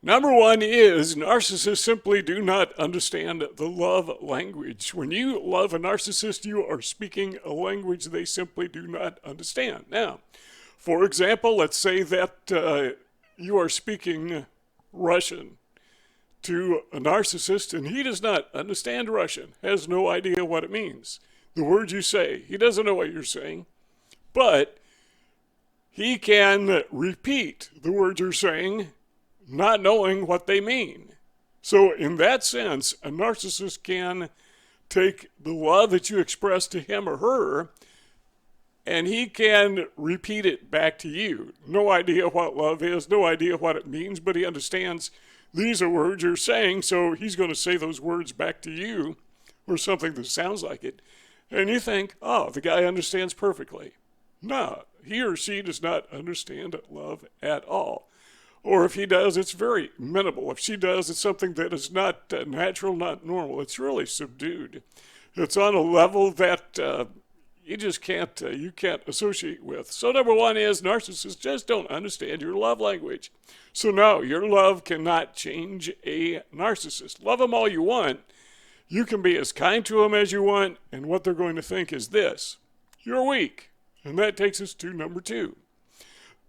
Number one is narcissists simply do not understand the love language. When you love a narcissist, you are speaking a language they simply do not understand. Now, for example, let's say that you are speaking Russian to a narcissist and he does not understand Russian, has no idea what it means. The words you say, he doesn't know what you're saying, but he can repeat the words you're saying, not knowing what they mean. So in that sense, a narcissist can take the love that you express to him or her and he can repeat it back to you. No idea what love is, no idea what it means, but he understands these are words you're saying, so he's going to say those words back to you or something that sounds like it. And you think, oh, the guy understands perfectly. No, he or she does not understand love at all. Or if he does, it's very minimal. If she does, it's something that is not natural, not normal. It's really subdued. It's on a level that you just can't associate with. So number one is narcissists just don't understand your love language. So no, your love cannot change a narcissist. Love them all you want. You can be as kind to them as you want, and what they're going to think is this: you're weak. And that takes us to number two.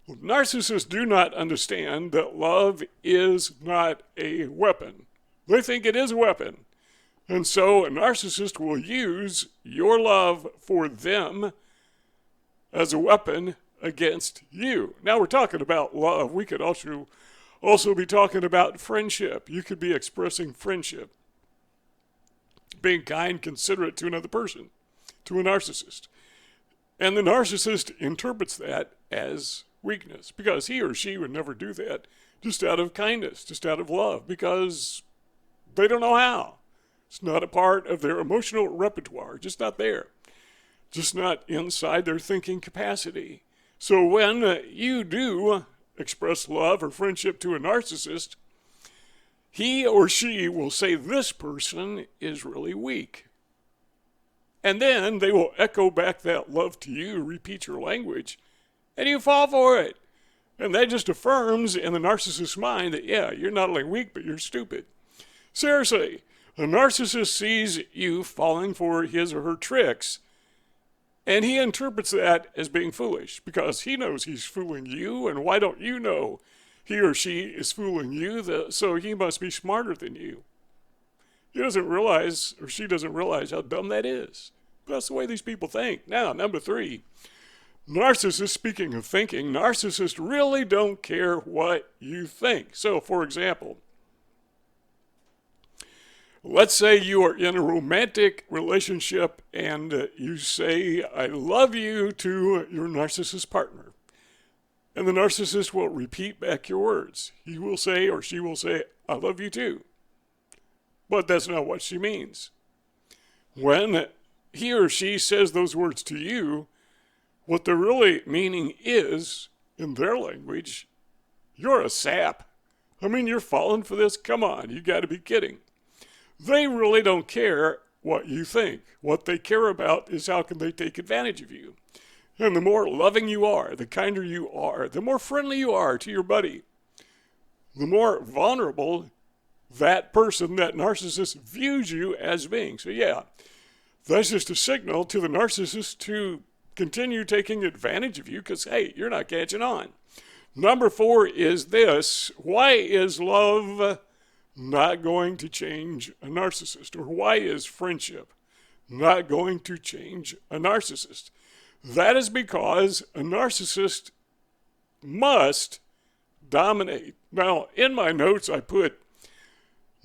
Narcissists do not understand that love is not a weapon. They think it is a weapon. And so a narcissist will use your love for them as a weapon against you. Now we're talking about love. We could also be talking about friendship. You could be expressing friendship, being kind, considerate to another person, to a narcissist. And the narcissist interprets that as weakness because he or she would never do that just out of kindness, just out of love, because they don't know how. It's not a part of their emotional repertoire, just not there, just not inside their thinking capacity. So when you do express love or friendship to a narcissist, he or she will say this person is really weak. And then they will echo back that love to you, repeat your language, and you fall for it. And that just affirms in the narcissist's mind that, yeah, you're not only weak, but you're stupid. Seriously, a narcissist sees you falling for his or her tricks, and he interprets that as being foolish because he knows he's fooling you, and why don't you know he or she is fooling you? So he must be smarter than you. He doesn't realize, or she doesn't realize how dumb that is. That's the way these people think. Now, number three. Narcissists, speaking of thinking, narcissists really don't care what you think. So, for example, let's say you are in a romantic relationship and you say, I love you to your narcissist partner. And the narcissist will repeat back your words. He will say or she will say, I love you too. But that's not what she means. When he or she says those words to you, what they're really meaning is, in their language, you're a sap. I mean, you're falling for this? Come on, you got to be kidding. They really don't care what you think. What they care about is how can they take advantage of you. And the more loving you are, the kinder you are, the more friendly you are to your buddy, the more vulnerable that person, that narcissist, views you as being. So yeah, that's just a signal to the narcissist to continue taking advantage of you because, hey, you're not catching on. Number four is this: why is love not going to change a narcissist? Or why is friendship not going to change a narcissist? That is because a narcissist must dominate. Now, in my notes, I put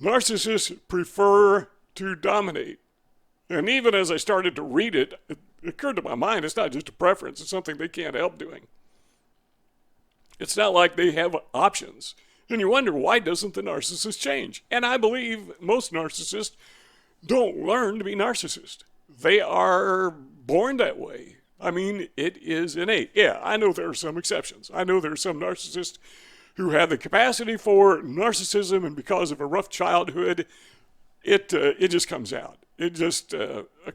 narcissists prefer to dominate. And even as I started to read it, it occurred to my mind, it's not just a preference, it's something they can't help doing. It's not like they have options. And you wonder, why doesn't the narcissist change? And I believe most narcissists don't learn to be narcissists. They are born that way. I mean, it is innate. Yeah, I know there are some exceptions. I know there are some narcissists who have the capacity for narcissism, and because of a rough childhood, it just comes out. It just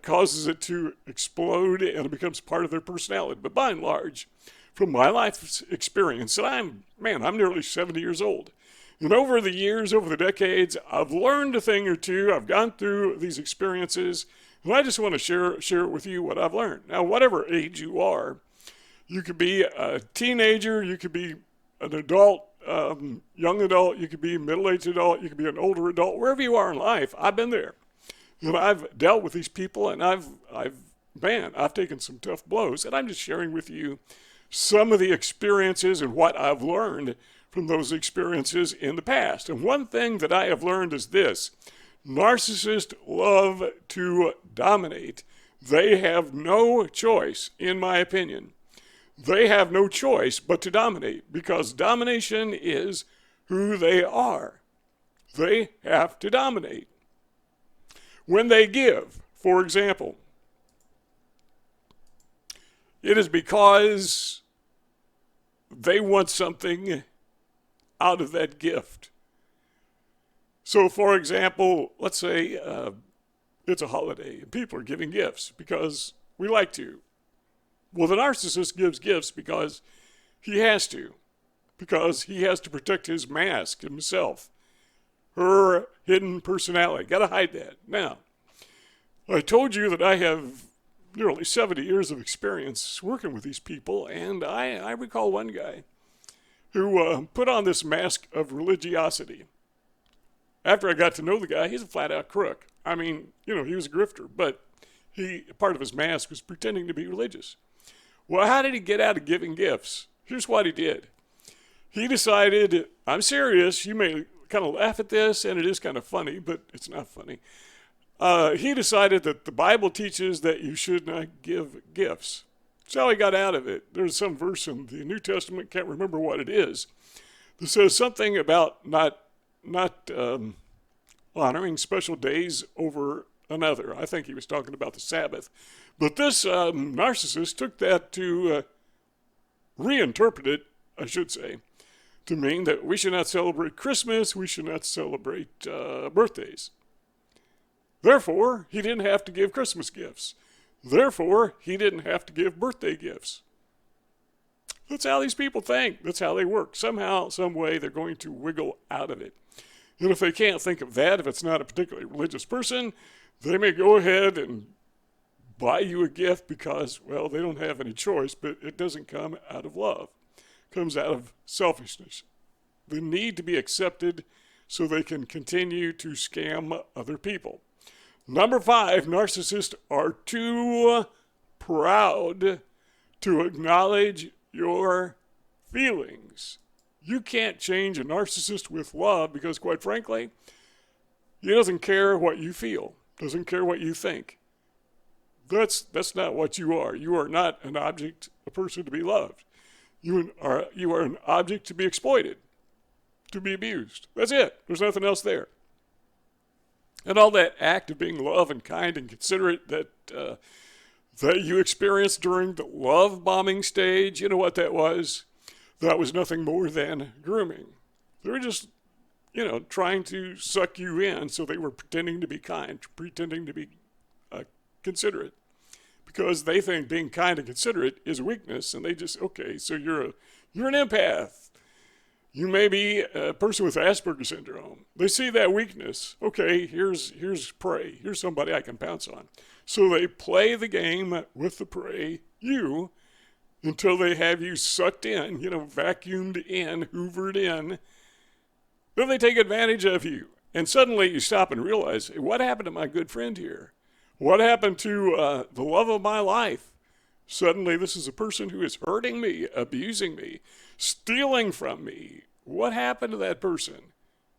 causes it to explode, and it becomes part of their personality. But by and large, from my life experience, and I'm nearly 70 years old, And over the years, over the decades, I've learned a thing or two. I've gone through these experiences, and I just want to share with you what I've learned. Now, whatever age you are, you could be a teenager, you could be an adult, young adult, you could be a middle-aged adult, you could be an older adult, wherever you are in life. I've been there. And I've dealt with these people, and I've taken some tough blows, and I'm just sharing with you some of the experiences and what I've learned from those experiences in the past. And one thing that I have learned is this: narcissists love to dominate. They have no choice, in my opinion. They have no choice but to dominate, because domination is who they are. They have to dominate. When they give, for example, it is because they want something out of that gift. So, for example, let's say it's a holiday and people are giving gifts because we like to. Well, the narcissist gives gifts because he has to protect his mask, himself, her hidden personality. Got to hide that. Now, I told you that I have nearly 70 years of experience working with these people, and I recall one guy who put on this mask of religiosity. After I got to know the guy, he's a flat-out crook. I mean, he was a grifter, but part of his mask was pretending to be religious. Well, how did he get out of giving gifts? Here's what he did. He decided, I'm serious, you may kind of laugh at this, and it is kind of funny, but it's not funny. He decided that the Bible teaches that you should not give gifts. That's how he got out of it. There's some verse in the New Testament, can't remember what it is, that says something about not honoring special days over another. I think he was talking about the Sabbath. But this narcissist took that to reinterpret it, I should say, to mean that we should not celebrate Christmas, we should not celebrate birthdays. Therefore, he didn't have to give Christmas gifts. Therefore, he didn't have to give birthday gifts. That's how these people think. That's how they work. Somehow, some way, they're going to wiggle out of it. And if they can't think of that, if it's not a particularly religious person, they may go ahead and buy you a gift because, well, they don't have any choice, but it doesn't come out of love. It comes out of selfishness. The need to be accepted so they can continue to scam other people. Number 5, narcissists are too proud to acknowledge your feelings. You can't change a narcissist with love because, quite frankly, he doesn't care what you feel, doesn't care what you think. That's not what you are. You are not an object, a person to be loved. You are an object to be exploited, to be abused. That's it. There's nothing else there. And all that act of being love and kind and considerate that you experienced during the love bombing stage, you know what that was? That was nothing more than grooming. They were just, trying to suck you in, so they were pretending to be kind, pretending to be considerate, because they think being kind and considerate is a weakness, and they just, okay, so you're an empath. You may be a person with Asperger's syndrome. They see that weakness. Okay, here's prey. Here's somebody I can pounce on. So they play the game with the prey, you, until they have you sucked in, vacuumed in, hoovered in. Then they take advantage of you. And suddenly you stop and realize, hey, what happened to my good friend here? What happened to the love of my life? Suddenly this is a person who is hurting me, abusing me, stealing from me. What happened to that person?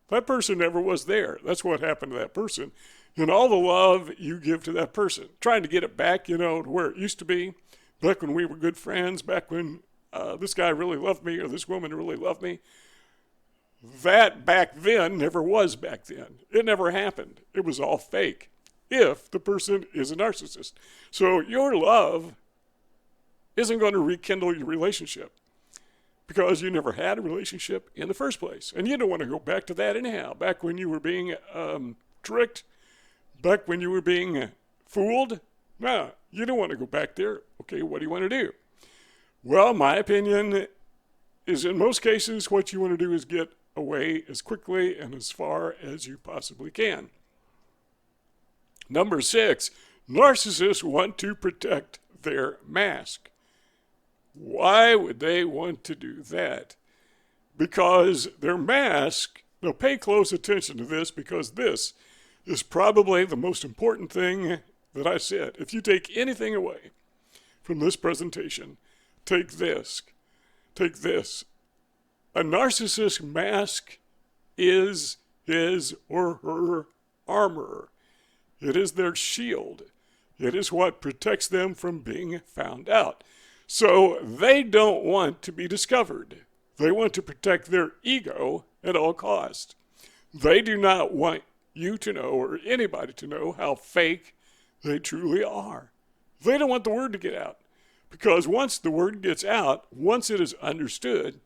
That person never was there. That's what happened to that person. And all the love you give to that person, trying to get it back, to where it used to be, back when we were good friends, back when this guy really loved me or this woman really loved me. That back then never was back then. It never happened. It was all fake, if the person is a narcissist. So your love isn't going to rekindle your relationship because you never had a relationship in the first place. And you don't want to go back to that anyhow. Back when you were being tricked, back when you were being fooled. No, you don't want to go back there. Okay, what do you want to do? Well, my opinion is in most cases what you want to do is get away as quickly and as far as you possibly can. Number 6, narcissists want to protect their mask. Why would they want to do that? Because their mask, now pay close attention to this, because this is probably the most important thing that I said. If you take anything away from this presentation, take this. Take this. A narcissist mask is his or her armor. It is their shield. It is what protects them from being found out. So they don't want to be discovered. They want to protect their ego at all costs. They do not want you to know, or anybody to know, how fake they truly are. They don't want the word to get out. Because once the word gets out, once it is understood,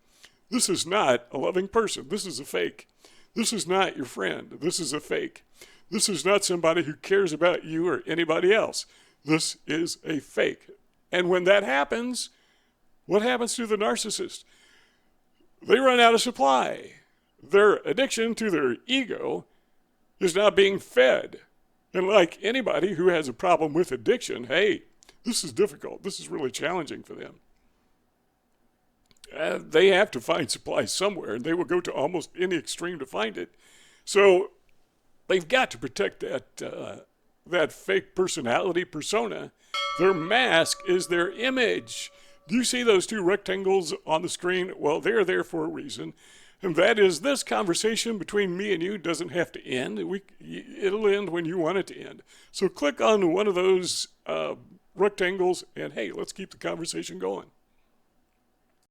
this is not a loving person. This is a fake. This is not your friend. This is a fake. This is not somebody who cares about you or anybody else. This is a fake. And when that happens, what happens to the narcissist? They run out of supply. Their addiction to their ego is now being fed. And like anybody who has a problem with addiction, hey, this is difficult. This is really challenging for them. They have to find supply somewhere, and they will go to almost any extreme to find it. So they've got to protect that fake personality persona. Their mask is their image. Do you see those 2 rectangles on the screen? Well, they're there for a reason. And that is, this conversation between me and you doesn't have to end. It'll end when you want it to end. So click on one of those rectangles and, hey, let's keep the conversation going.